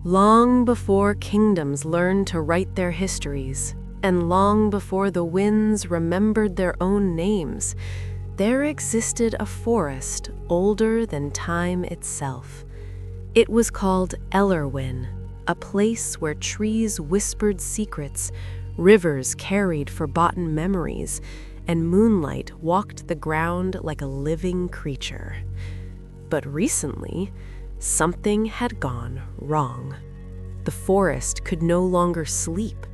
Long before kingdoms learned to write their histories, and long before the winds remembered their own names, there existed a forest older than time itself. It was called Elarwyn, a place where trees whispered secrets, rivers carried forgotten memories, and moonlight walked the ground like a living creature. But recently, something had gone wrong. The forest could no longer sleep.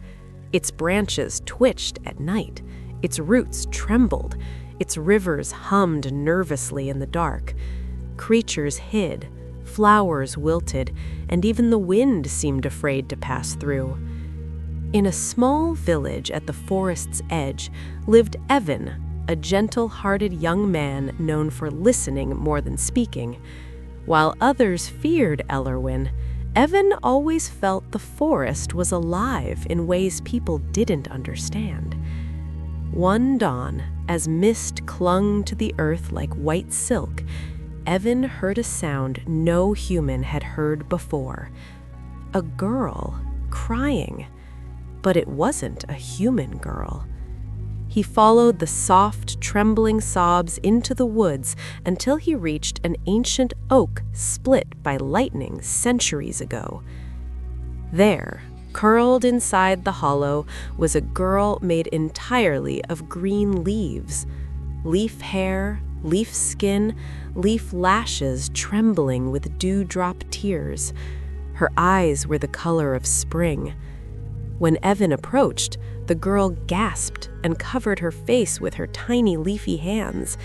Its branches twitched at night, its roots trembled, its rivers hummed nervously in the dark. Creatures hid, flowers wilted, and even the wind seemed afraid to pass through. In a small village at the forest's edge lived Evan, a gentle-hearted young man known for listening more than speaking. While others feared Elarwyn, Evan always felt the forest was alive in ways people didn't understand. One dawn, as mist clung to the earth like white silk, Evan heard a sound no human had heard before. A girl crying. But it wasn't a human girl. He followed the soft, trembling sobs into the woods until he reached an ancient oak split by lightning centuries ago. There, curled inside the hollow, was a girl made entirely of green leaves. Leaf hair, leaf skin, leaf lashes trembling with dewdrop tears. Her eyes were the color of spring. When Evan approached, the girl gasped and covered her face with her tiny leafy hands.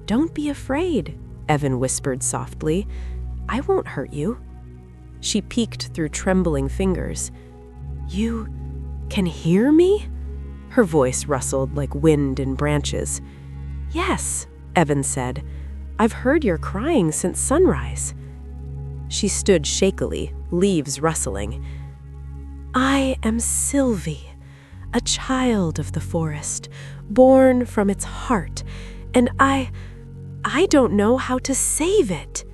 "Don't be afraid," Evan whispered softly. "I won't hurt you." She peeked through trembling fingers. "You can hear me?" Her voice rustled like wind in branches. "Yes," Evan said. "I've heard your crying since sunrise." She stood shakily, leaves rustling. "I am Sylvi, a child of the forest, born from its heart, and I don't know how to save it."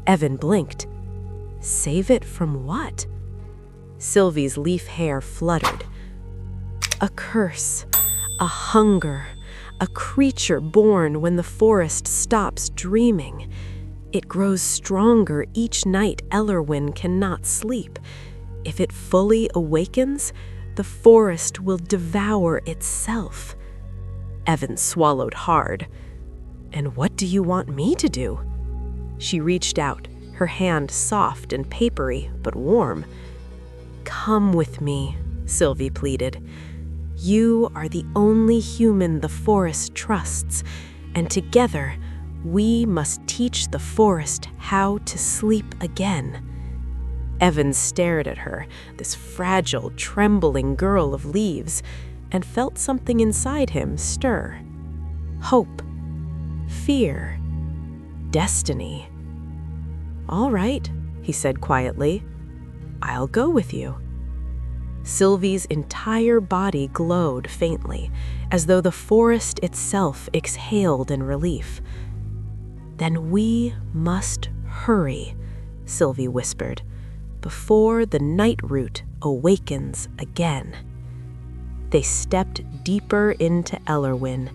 Evan blinked. Save it from what? Sylvi's leaf hair fluttered. "A curse, a hunger, a creature born when the forest stops dreaming. It grows stronger each night Elarwyn cannot sleep. If it fully awakens, the forest will devour itself." Evan swallowed hard. "And what do you want me to do?" She reached out, her hand soft and papery, but warm. "Come with me," Sylvi pleaded. "You are the only human the forest trusts, and together we must teach the forest how to sleep again." Evan stared at her, this fragile, trembling girl of leaves, and felt something inside him stir. Hope, fear, destiny. "All right," he said quietly. "I'll go with you." Sylvi's entire body glowed faintly, as though the forest itself exhaled in relief. "Then we must hurry," Sylvi whispered, "before the Nightroot awakens again." They stepped deeper into Elarwyn,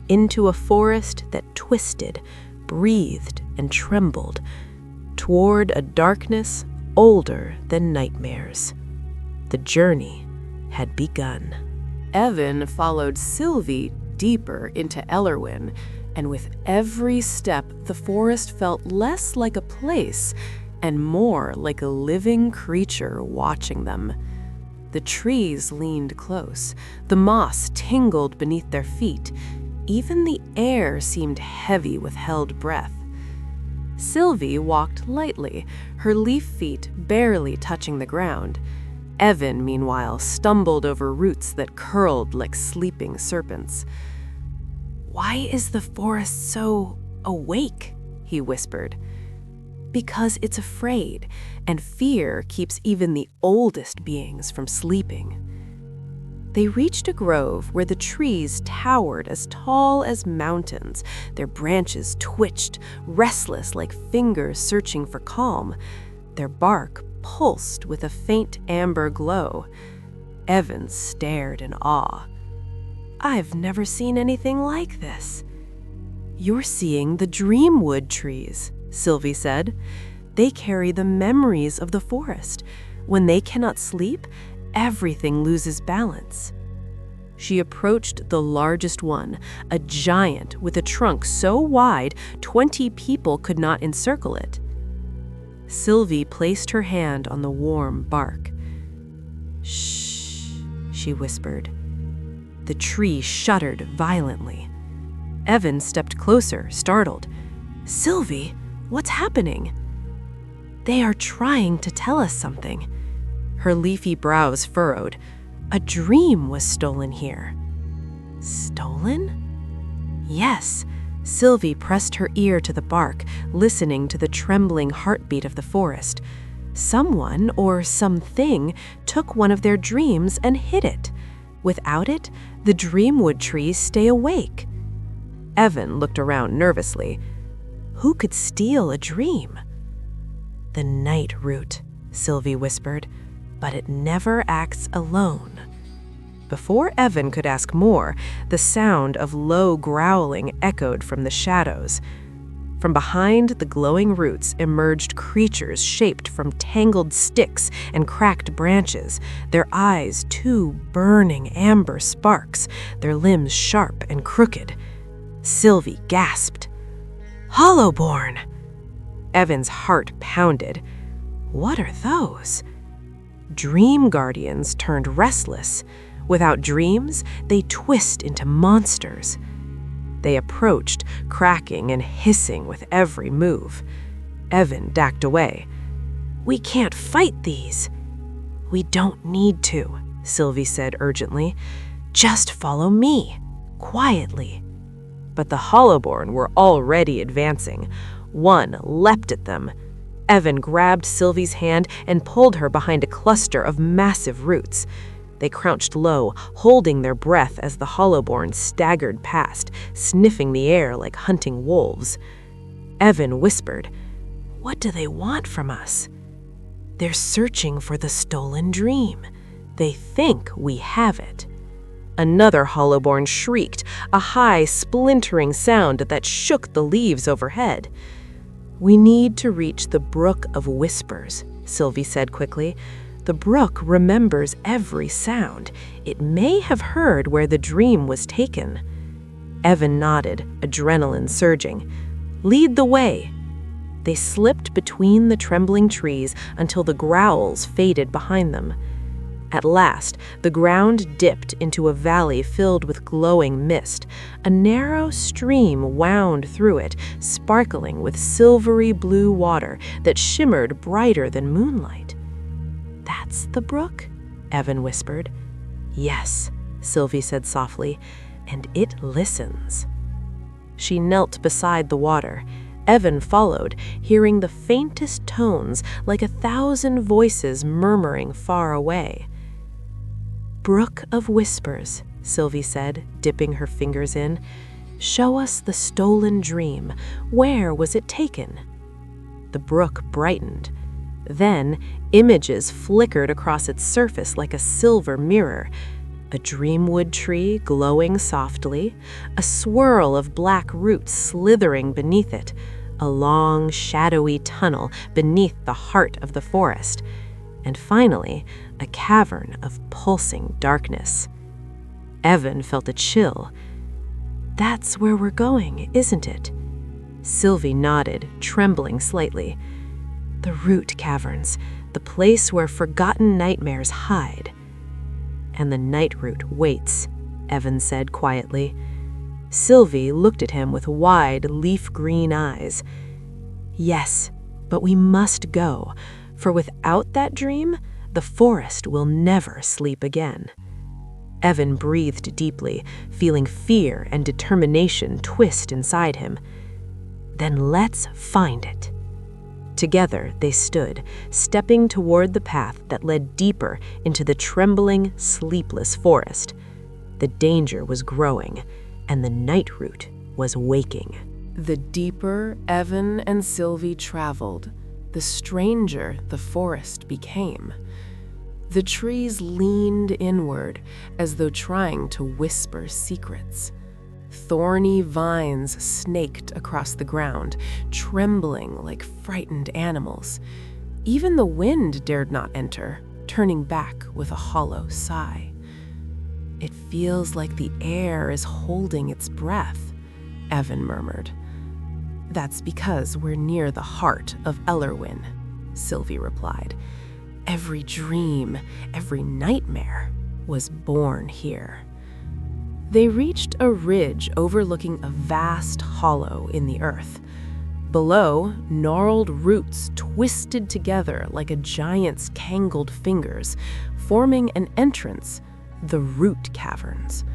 into a forest that twisted, breathed, and trembled, toward a darkness older than nightmares. The journey had begun. Evan followed Sylvi deeper into Elarwyn, and with every step, the forest felt less like a place and more like a living creature watching them. The trees leaned close, the moss tingled beneath their feet, even the air seemed heavy with held breath. Sylvi walked lightly, her leaf feet barely touching the ground. Evan, meanwhile, stumbled over roots that curled like sleeping serpents. "Why is the forest so awake?" he whispered. "Because it's afraid, and fear keeps even the oldest beings from sleeping." They reached a grove where the trees towered as tall as mountains. Their branches twitched, restless like fingers searching for calm. Their bark pulsed with a faint amber glow. Evan stared in awe. "I've never seen anything like this." "You're seeing the dreamwood trees," Sylvi said. "They carry the memories of the forest. When they cannot sleep, everything loses balance." She approached the largest one, a giant with a trunk so wide 20 people could not encircle it. Sylvi placed her hand on the warm bark. "Shh," she whispered. The tree shuddered violently. Evan stepped closer, startled. "Sylvi, what's happening?" "They are trying to tell us something." Her leafy brows furrowed. "A dream was stolen here." "Stolen?" "Yes." Sylvi pressed her ear to the bark, listening to the trembling heartbeat of the forest. "Someone or something took one of their dreams and hid it. Without it, the dreamwood trees stay awake." Evan looked around nervously. Who could steal a dream? "The Nightroot," Sylvi whispered, "but it never acts alone." Before Evan could ask more, the sound of low growling echoed from the shadows. From behind the glowing roots emerged creatures shaped from tangled sticks and cracked branches, their eyes two burning amber sparks, their limbs sharp and crooked. Sylvi gasped. "Hollowborn!" Evan's heart pounded. What are those? Dream guardians turned restless. Without dreams, they twist into monsters. They approached, cracking and hissing with every move. Evan backed away. "We can't fight these." "We don't need to," Sylvi said urgently. "Just follow me, quietly." But the Hollowborn were already advancing. One leapt at them. Evan grabbed Sylvi's hand and pulled her behind a cluster of massive roots. They crouched low, holding their breath as the Hollowborn staggered past, sniffing the air like hunting wolves. Evan whispered, "What do they want from us?" "They're searching for the stolen dream. They think we have it." Another Hollowborn shrieked, a high, splintering sound that shook the leaves overhead. "We need to reach the Brook of Whispers," Sylvi said quickly. "The brook remembers every sound. It may have heard where the dream was taken." Evan nodded, adrenaline surging. "Lead the way." They slipped between the trembling trees until the growls faded behind them. At last, the ground dipped into a valley filled with glowing mist. A narrow stream wound through it, sparkling with silvery blue water that shimmered brighter than moonlight. "That's the brook?" Evan whispered. "Yes," Sylvi said softly, "and it listens." She knelt beside the water. Evan followed, hearing the faintest tones like 1,000 voices murmuring far away. "Brook of Whispers," Sylvi said, dipping her fingers in. "Show us the stolen dream. Where was it taken?" The brook brightened. Then images flickered across its surface like a silver mirror. A dreamwood tree glowing softly, a swirl of black roots slithering beneath it, a long, shadowy tunnel beneath the heart of the forest, and finally, a cavern of pulsing darkness. Evan felt a chill. "That's where we're going, isn't it?" Sylvi nodded, trembling slightly. "The root caverns, the place where forgotten nightmares hide." "And the Nightroot waits," Evan said quietly. Sylvi looked at him with wide, leaf-green eyes. "Yes, but we must go, for without that dream, the forest will never sleep again." Evan breathed deeply, feeling fear and determination twist inside him. "Then let's find it." Together they stood, stepping toward the path that led deeper into the trembling, sleepless forest. The danger was growing, and the Nightroot was waking. The deeper Evan and Sylvi traveled, the stranger the forest became. The trees leaned inward as though trying to whisper secrets. Thorny vines snaked across the ground, trembling like frightened animals. Even the wind dared not enter, turning back with a hollow sigh. "It feels like the air is holding its breath," Evan murmured. "That's because we're near the heart of Elarwyn," Sylvi replied. "Every dream, every nightmare was born here." They reached a ridge overlooking a vast hollow in the earth. Below, gnarled roots twisted together like a giant's tangled fingers, forming an entrance, the root caverns.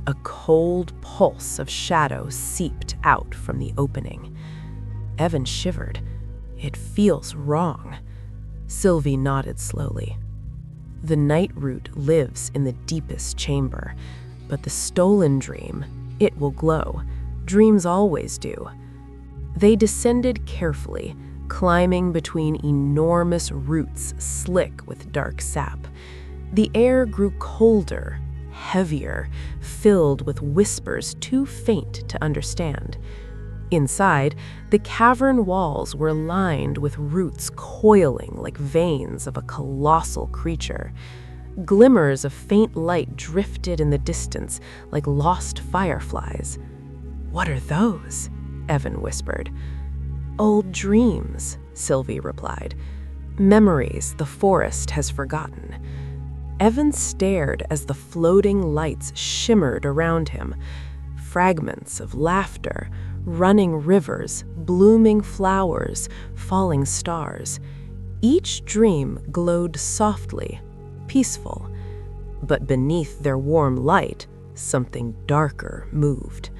A cold pulse of shadow seeped out from the opening. Evan shivered. "It feels wrong." Sylvi nodded slowly. "The Nightroot lives in the deepest chamber, but the stolen dream, it will glow. Dreams always do." They descended carefully, climbing between enormous roots slick with dark sap. The air grew colder, heavier, filled with whispers too faint to understand. Inside, the cavern walls were lined with roots coiling like veins of a colossal creature. Glimmers of faint light drifted in the distance like lost fireflies. "What are those?" Evan whispered. "Old dreams," Sylvi replied. "Memories the forest has forgotten." Evan stared as the floating lights shimmered around him. Fragments of laughter, running rivers, blooming flowers, falling stars. Each dream glowed softly, peaceful. But beneath their warm light, something darker moved.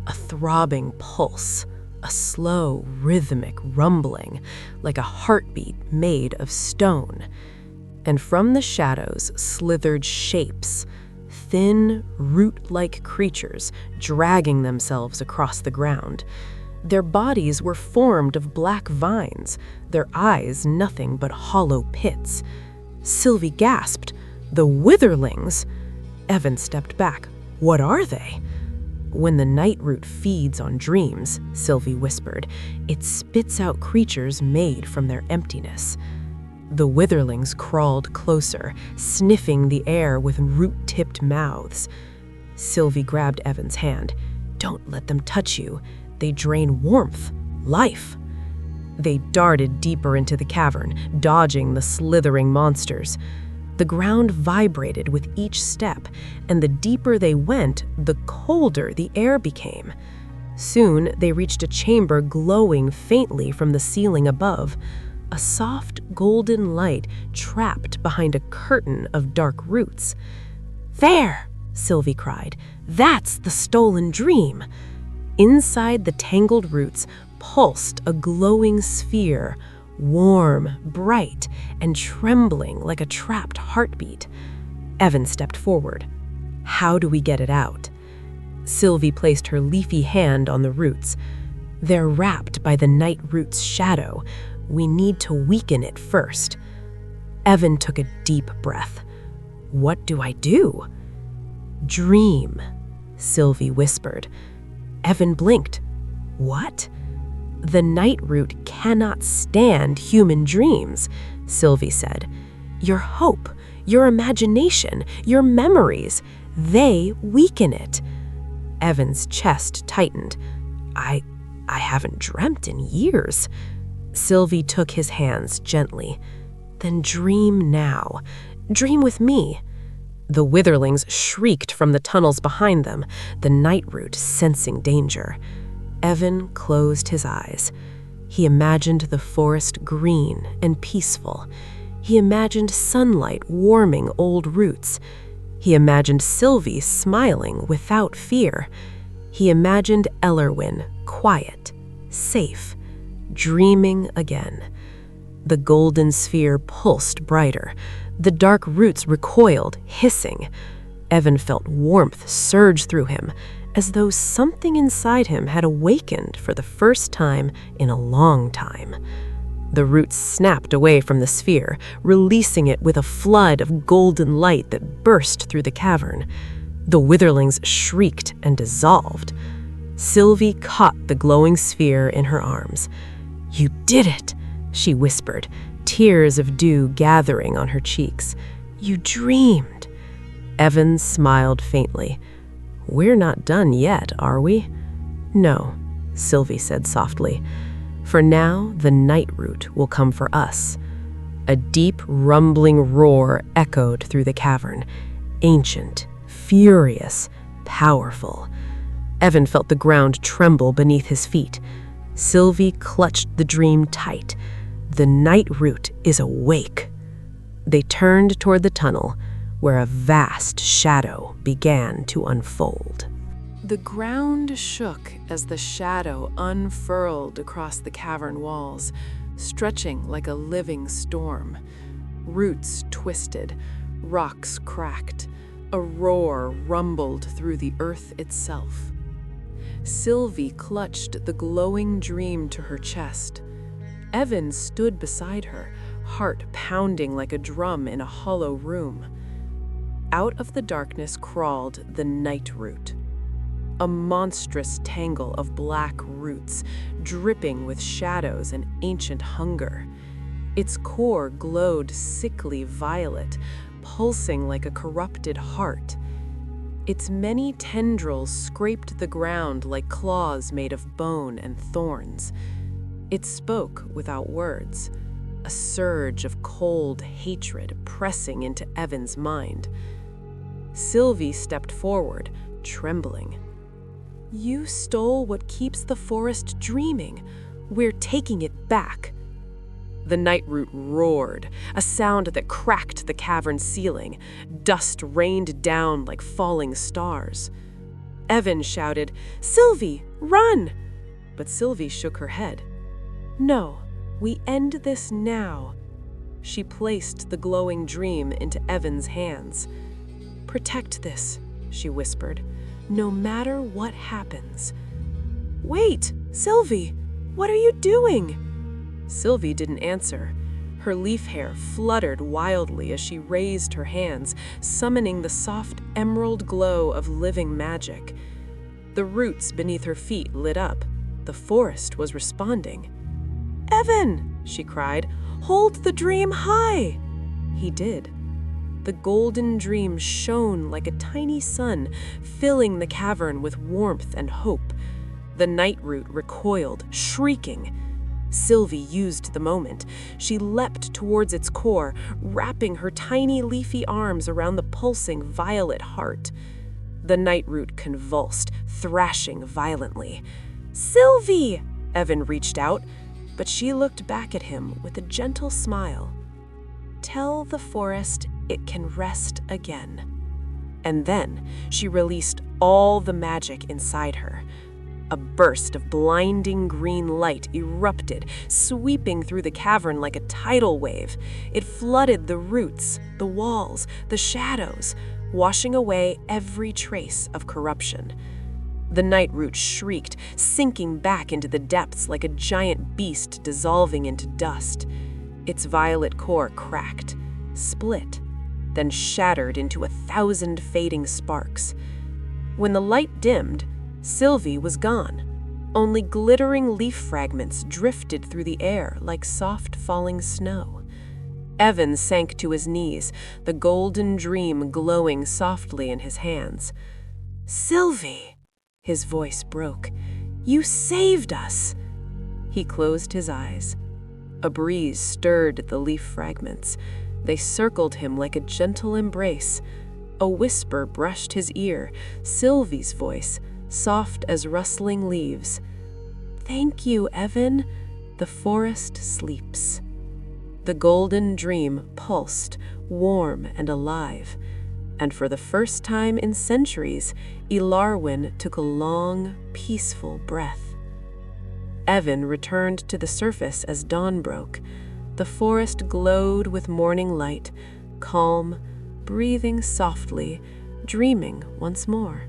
A throbbing pulse, a slow, rhythmic rumbling, like a heartbeat made of stone. And from the shadows slithered shapes, thin, root-like creatures dragging themselves across the ground. Their bodies were formed of black vines, their eyes nothing but hollow pits. Sylvi gasped, "The Witherlings!" Evan stepped back. "What are they?" "When the Nightroot feeds on dreams," Sylvi whispered, "it spits out creatures made from their emptiness." The Witherlings crawled closer, sniffing the air with root-tipped mouths. Sylvi grabbed Evan's hand. "Don't let them touch you. They drain warmth, life." They darted deeper into the cavern, dodging the slithering monsters. The ground vibrated with each step, and the deeper they went, the colder the air became. Soon they reached a chamber glowing faintly from the ceiling above. A soft golden light trapped behind a curtain of dark roots. "There!" Sylvi cried. "That's the stolen dream!" Inside the tangled roots pulsed a glowing sphere, warm, bright, and trembling like a trapped heartbeat. Evan stepped forward. "How do we get it out?" Sylvi placed her leafy hand on the roots. "They're wrapped by the Nightroot's shadow. We need to weaken it first." Evan took a deep breath. "What do I do?" "Dream," Sylvi whispered. Evan blinked. "What?" "The Nightroot cannot stand human dreams," Sylvi said. "Your hope, your imagination, your memories, they weaken it." Evan's chest tightened. I haven't dreamt in years." Sylvi took his hands gently. "Then dream now. Dream with me." The Witherlings shrieked from the tunnels behind them, the Nightroot sensing danger. Evan closed his eyes. He imagined the forest green and peaceful. He imagined sunlight warming old roots. He imagined Sylvi smiling without fear. He imagined Elarwyn quiet, safe, dreaming again. The golden sphere pulsed brighter. The dark roots recoiled, hissing. Evan felt warmth surge through him, as though something inside him had awakened for the first time in a long time. The roots snapped away from the sphere, releasing it with a flood of golden light that burst through the cavern. The witherlings shrieked and dissolved. Sylvi caught the glowing sphere in her arms. "You did it," she whispered, tears of dew gathering on her cheeks. "You dreamed." Evan smiled faintly. "We're not done yet, are we?" "No," Sylvi said softly. "For now, the Nightroot will come for us." A deep, rumbling roar echoed through the cavern. Ancient, furious, powerful. Evan felt the ground tremble beneath his feet. Sylvi clutched the dream tight. The Nightroot is awake. They turned toward the tunnel, where a vast shadow began to unfold. The ground shook as the shadow unfurled across the cavern walls, stretching like a living storm. Roots twisted, rocks cracked, a roar rumbled through the earth itself. Sylvi clutched the glowing dream to her chest. Evan stood beside her, heart pounding like a drum in a hollow room. Out of the darkness crawled the Nightroot, a monstrous tangle of black roots, dripping with shadows and ancient hunger. Its core glowed sickly violet, pulsing like a corrupted heart. Its many tendrils scraped the ground like claws made of bone and thorns. It spoke without words, a surge of cold hatred pressing into Evan's mind. Sylvi stepped forward, trembling. "You stole what keeps the forest dreaming. We're taking it back." The Nightroot roared, a sound that cracked the cavern ceiling. Dust rained down like falling stars. Evan shouted, "Sylvi, run!" But Sylvi shook her head. "No, we end this now." She placed the glowing dream into Evan's hands. "Protect this," she whispered, "no matter what happens." "Wait, Sylvi, what are you doing?" Sylvi didn't answer. Her leaf hair fluttered wildly as she raised her hands, summoning the soft emerald glow of living magic. The roots beneath her feet lit up. The forest was responding. "Evan!" she cried. "Hold the dream high!" He did. The golden dream shone like a tiny sun, filling the cavern with warmth and hope. The Nightroot recoiled, shrieking. Sylvi used the moment. She leapt towards its core, wrapping her tiny leafy arms around the pulsing violet heart. The Nightroot convulsed, thrashing violently. "Sylvi!" Evan reached out, but she looked back at him with a gentle smile. "Tell the forest it can rest again." And then she released all the magic inside her. A burst of blinding green light erupted, sweeping through the cavern like a tidal wave. It flooded the roots, the walls, the shadows, washing away every trace of corruption. The Nightroot shrieked, sinking back into the depths like a giant beast dissolving into dust. Its violet core cracked, split, then shattered into 1,000 fading sparks. When the light dimmed, Sylvi was gone. Only glittering leaf fragments drifted through the air like soft falling snow. Evan sank to his knees, the golden dream glowing softly in his hands. "Sylvi!" His voice broke. "You saved us!" He closed his eyes. A breeze stirred the leaf fragments. They circled him like a gentle embrace. A whisper brushed his ear, Sylvi's voice, soft as rustling leaves. "Thank you, Evan. The forest sleeps." The golden dream pulsed, warm and alive. And for the first time in centuries, Elarwyn took a long, peaceful breath. Evan returned to the surface as dawn broke. The forest glowed with morning light, calm, breathing softly, dreaming once more.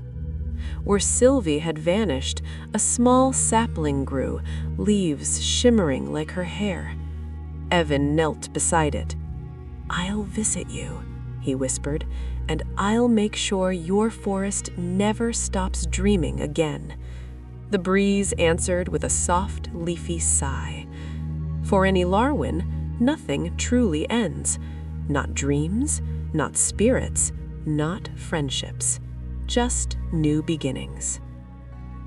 Where Sylvi had vanished, a small sapling grew, leaves shimmering like her hair. Evan knelt beside it. "I'll visit you," he whispered, "and I'll make sure your forest never stops dreaming again." The breeze answered with a soft, leafy sigh. For in Elarwyn, nothing truly ends. Not dreams, not spirits, not friendships. Just new beginnings.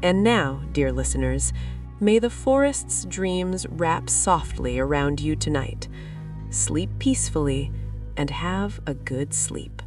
And now, dear listeners, may the forest's dreams wrap softly around you tonight. Sleep peacefully and have a good sleep.